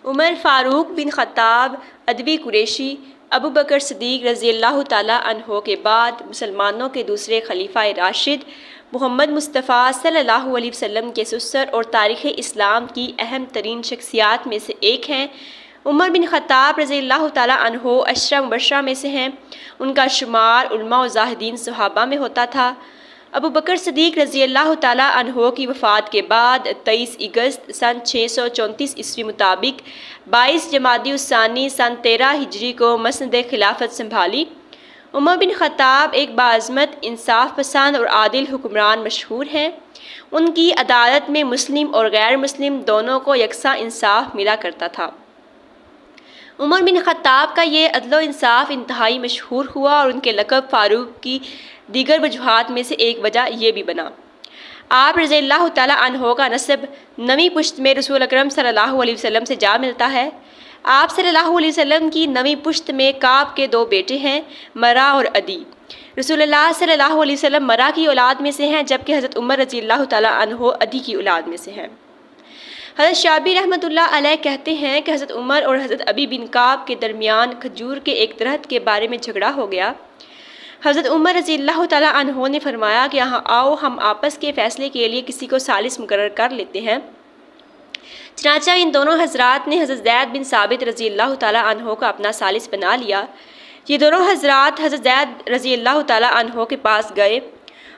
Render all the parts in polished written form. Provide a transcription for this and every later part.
عمر فاروق بن خطاب ادوی قریشی ابو بکر صدیق رضی اللہ تعالیٰ عنہ کے بعد مسلمانوں کے دوسرے خلیفہ راشد محمد مصطفیٰ صلی اللہ علیہ وسلم کے سسر اور تاریخ اسلام کی اہم ترین شخصیات میں سے ایک ہیں۔ عمر بن خطاب رضی اللہ تعالیٰ عنہ عشرہ مبشرہ میں سے ہیں۔ ان کا شمار علماء و زاہدین صحابہ میں ہوتا تھا۔ ابو بکر صدیق رضی اللہ تعالیٰ عنہ کی وفات کے بعد 23 اگست سن 634 عیسوی مطابق 22 جمادی الثانی سن 13 ہجری کو مسند خلافت سنبھالی۔ عمر بن خطاب ایک باعظمت، انصاف پسند اور عادل حکمران مشہور ہیں۔ ان کی عدالت میں مسلم اور غیر مسلم دونوں کو یکساں انصاف ملا کرتا تھا۔ عمر بن خطاب کا یہ عدل و انصاف انتہائی مشہور ہوا اور ان کے لقب فاروق کی دیگر وجوہات میں سے ایک وجہ یہ بھی بنا۔ آپ رضی اللہ تعالیٰ عنہ کا نسب نویں پشت میں رسول اکرم صلی اللہ علیہ وسلم سے جا ملتا ہے۔ آپ صلی اللہ علیہ وسلم کی نویں پشت میں کعب کے 2 بیٹے ہیں، مرہ اور عدی۔ رسول اللہ صلی اللہ علیہ وسلم مرہ کی اولاد میں سے ہیں، جبکہ حضرت عمر رضی اللہ تعالیٰ عنہ عدی کی اولاد میں سے ہیں۔ حضرت شعبی رحمۃ اللہ علیہ کہتے ہیں کہ حضرت عمر اور حضرت ابی بن کعب کے درمیان کھجور کے ایک درخت کے بارے میں جھگڑا ہو گیا۔ حضرت عمر رضی اللہ تعالیٰ عنہ نے فرمایا کہ یہاں آؤ، ہم آپس کے فیصلے کے لیے کسی کو ثالث مقرر کر لیتے ہیں۔ چنانچہ ان دونوں حضرات نے حضرت زید بن ثابت رضی اللہ تعالیٰ عنہ کو اپنا ثالث بنا لیا۔ یہ دونوں حضرات حضرت زید رضی اللہ تعالیٰ عنہ کے پاس گئے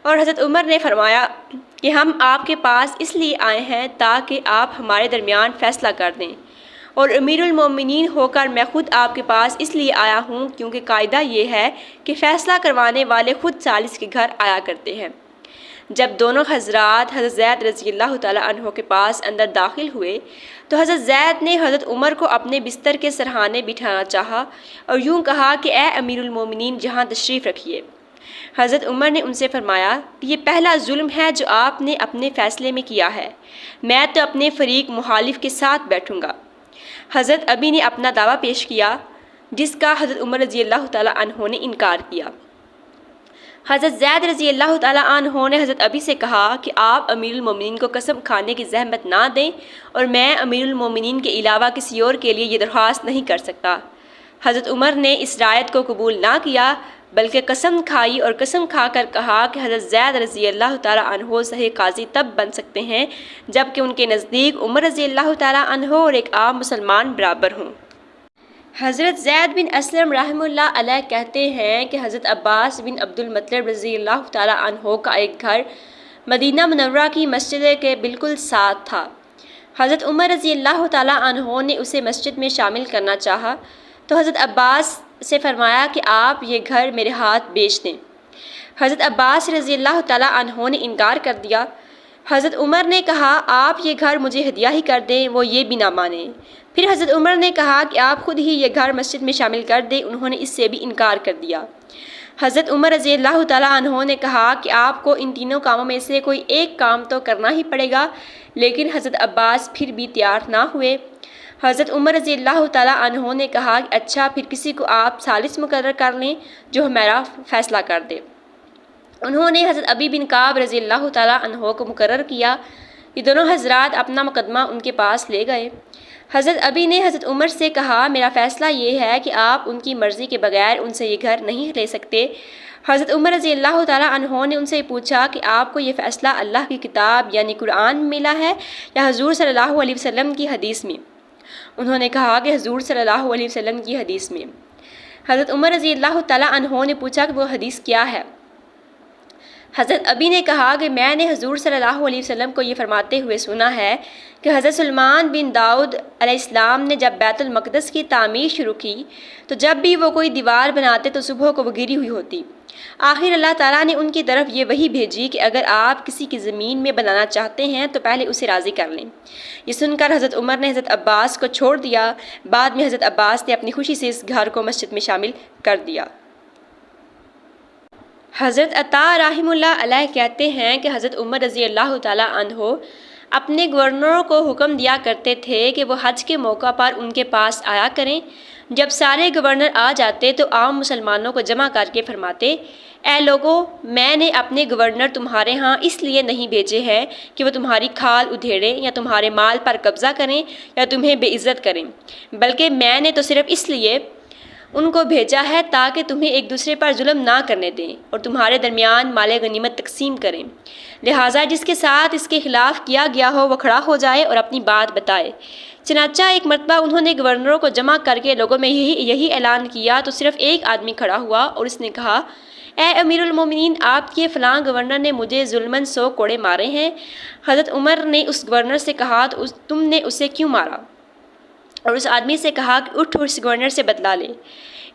اور حضرت عمر نے فرمایا کہ ہم آپ کے پاس اس لیے آئے ہیں تاکہ آپ ہمارے درمیان فیصلہ کر دیں، اور امیر المومنین ہو کر میں خود آپ کے پاس اس لیے آیا ہوں کیونکہ قاعدہ یہ ہے کہ فیصلہ کروانے والے خود ثالث کے گھر آیا کرتے ہیں۔ جب دونوں حضرات حضرت زید رضی اللہ تعالیٰ عنہ کے پاس اندر داخل ہوئے تو حضرت زید نے حضرت عمر کو اپنے بستر کے سرہانے بٹھانا چاہا اور یوں کہا کہ اے امیر المومنین، جہاں تشریف رکھیے۔ حضرت عمر نے ان سے فرمایا کہ یہ پہلا ظلم ہے جو آپ نے اپنے فیصلے میں کیا ہے، میں تو اپنے فریق مخالف کے ساتھ بیٹھوں گا۔ حضرت ابی نے اپنا دعویٰ پیش کیا جس کا حضرت عمر رضی اللہ تعالیٰ عنہ نے انکار کیا۔ حضرت زید رضی اللہ تعالیٰ عنہ نے حضرت ابی سے کہا کہ آپ امیر المومنین کو قسم کھانے کی زحمت نہ دیں، اور میں امیر المومنین کے علاوہ کسی اور کے لیے یہ درخواست نہیں کر سکتا۔ حضرت عمر نے اس رائت کو قبول نہ کیا بلکہ قسم کھائی اور قسم کھا کر کہا کہ حضرت زید رضی اللہ تعالیٰ عنہ صحیح قاضی تب بن سکتے ہیں جب کہ ان کے نزدیک عمر رضی اللہ تعالیٰ عنہ اور ایک عام مسلمان برابر ہوں۔ حضرت زید بن اسلم رحمہ اللہ علیہ کہتے ہیں کہ حضرت عباس بن عبد المطلب رضی اللہ تعالیٰ عنہ کا ایک گھر مدینہ منورہ کی مسجد کے بالکل ساتھ تھا۔ حضرت عمر رضی اللہ تعالیٰ عنہ نے اسے مسجد میں شامل کرنا چاہا تو حضرت عباس سے فرمایا کہ آپ یہ گھر میرے ہاتھ بیچ دیں۔ حضرت عباس رضی اللہ تعالیٰ عنہ نے انکار کر دیا۔ حضرت عمر نے کہا آپ یہ گھر مجھے ہدیہ ہی کر دیں، وہ یہ بھی نہ مانے۔ پھر حضرت عمر نے کہا کہ آپ خود ہی یہ گھر مسجد میں شامل کر دیں، انہوں نے اس سے بھی انکار کر دیا۔ حضرت عمر رضی اللہ تعالیٰ عنہ نے کہا کہ آپ کو ان تینوں کاموں میں سے کوئی ایک کام تو کرنا ہی پڑے گا، لیکن حضرت عباس پھر بھی تیار نہ ہوئے۔ حضرت عمر رضی اللہ تعالیٰ عنہ نے کہا کہ اچھا، پھر کسی کو آپ ثالث مقرر کر لیں جو ہمارا فیصلہ کر دے۔ انہوں نے حضرت ابی بن کعب رضی اللہ تعالیٰ عنہ کو مقرر کیا۔ یہ دونوں حضرات اپنا مقدمہ ان کے پاس لے گئے۔ حضرت ابی نے حضرت عمر سے کہا میرا فیصلہ یہ ہے کہ آپ ان کی مرضی کے بغیر ان سے یہ گھر نہیں لے سکتے۔ حضرت عمر رضی اللہ تعالیٰ عنہ نے ان سے پوچھا کہ آپ کو یہ فیصلہ اللہ کی کتاب یعنی قرآن میں ملا ہے یا حضور صلی اللہ علیہ وسلم کی حدیث میں؟ انہوں نے کہا کہ حضور صلی اللہ علیہ وسلم کی حدیث میں۔ حضرت عمر رضی اللہ تعالیٰ عنہ نے پوچھا کہ وہ حدیث کیا ہے؟ حضرت ابی نے کہا کہ میں نے حضور صلی اللہ علیہ وسلم کو یہ فرماتے ہوئے سنا ہے کہ حضرت سلیمان بن داؤد علیہ السلام نے جب بیت المقدس کی تعمیر شروع کی تو جب بھی وہ کوئی دیوار بناتے تو صبح کو وہ گری ہوئی ہوتی۔ آخر اللہ تعالیٰ نے ان کی طرف یہ وحی بھیجی کہ اگر آپ کسی کی زمین میں بنانا چاہتے ہیں تو پہلے اسے راضی کر لیں۔ یہ سن کر حضرت عمر نے حضرت عباس کو چھوڑ دیا۔ بعد میں حضرت عباس نے اپنی خوشی سے اس گھر کو مسجد میں شامل کر دیا۔ حضرت عطا رحمہ اللہ علیہ کہتے ہیں کہ حضرت عمر رضی اللہ تعالیٰ عنہ اپنے گورنروں کو حکم دیا کرتے تھے کہ وہ حج کے موقع پر ان کے پاس آیا کریں۔ جب سارے گورنر آ جاتے تو عام مسلمانوں کو جمع کر کے فرماتے، اے لوگو، میں نے اپنے گورنر تمہارے ہاں اس لیے نہیں بھیجے ہیں کہ وہ تمہاری کھال ادھیڑیں یا تمہارے مال پر قبضہ کریں یا تمہیں بے عزت کریں، بلکہ میں نے تو صرف اس لیے ان کو بھیجا ہے تاکہ تمہیں ایک دوسرے پر ظلم نہ کرنے دیں اور تمہارے درمیان مال غنیمت تقسیم کریں۔ لہٰذا جس کے ساتھ اس کے خلاف کیا گیا ہو وہ کھڑا ہو جائے اور اپنی بات بتائے۔ چنانچہ ایک مرتبہ انہوں نے گورنروں کو جمع کر کے لوگوں میں یہی اعلان کیا تو صرف ایک آدمی کھڑا ہوا اور اس نے کہا، اے امیر المومنین، آپ کے فلاں گورنر نے مجھے ظلماً 100 کوڑے مارے ہیں۔ حضرت عمر نے اس گورنر سے کہا، تو تم نے اسے کیوں مارا؟ اور اس آدمی سے کہا کہ اٹھ اس گورنر سے بدلہ لے۔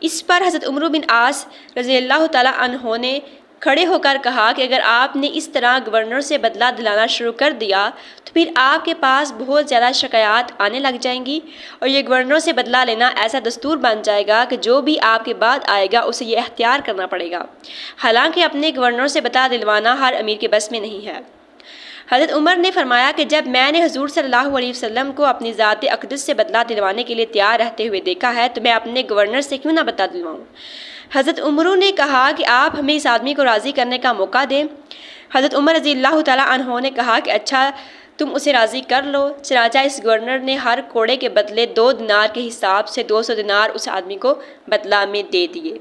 اس پر حضرت عمرو بن عاص رضی اللہ تعالیٰ عنہ نے کھڑے ہو کر کہا کہ اگر آپ نے اس طرح گورنر سے بدلہ دلانا شروع کر دیا تو پھر آپ کے پاس بہت زیادہ شکایات آنے لگ جائیں گی اور یہ گورنروں سے بدلہ لینا ایسا دستور بن جائے گا کہ جو بھی آپ کے بعد آئے گا اسے یہ اختیار کرنا پڑے گا، حالانکہ اپنے گورنروں سے بدلہ دلوانا ہر امیر کے بس میں نہیں ہے۔ حضرت عمر نے فرمایا کہ جب میں نے حضور صلی اللہ علیہ وسلم کو اپنی ذات اقدس سے بدلہ دلوانے کے لیے تیار رہتے ہوئے دیکھا ہے تو میں اپنے گورنر سے کیوں نہ بدلہ دلواؤں؟ حضرت عمر نے کہا کہ آپ ہمیں اس آدمی کو راضی کرنے کا موقع دیں۔ حضرت عمر رضی اللہ تعالیٰ عنہ نے کہا کہ اچھا، تم اسے راضی کر لو۔ چنانچہ اس گورنر نے ہر کوڑے کے بدلے 2 دینار کے حساب سے 200 دینار اس آدمی کو بدلہ میں دے دیے۔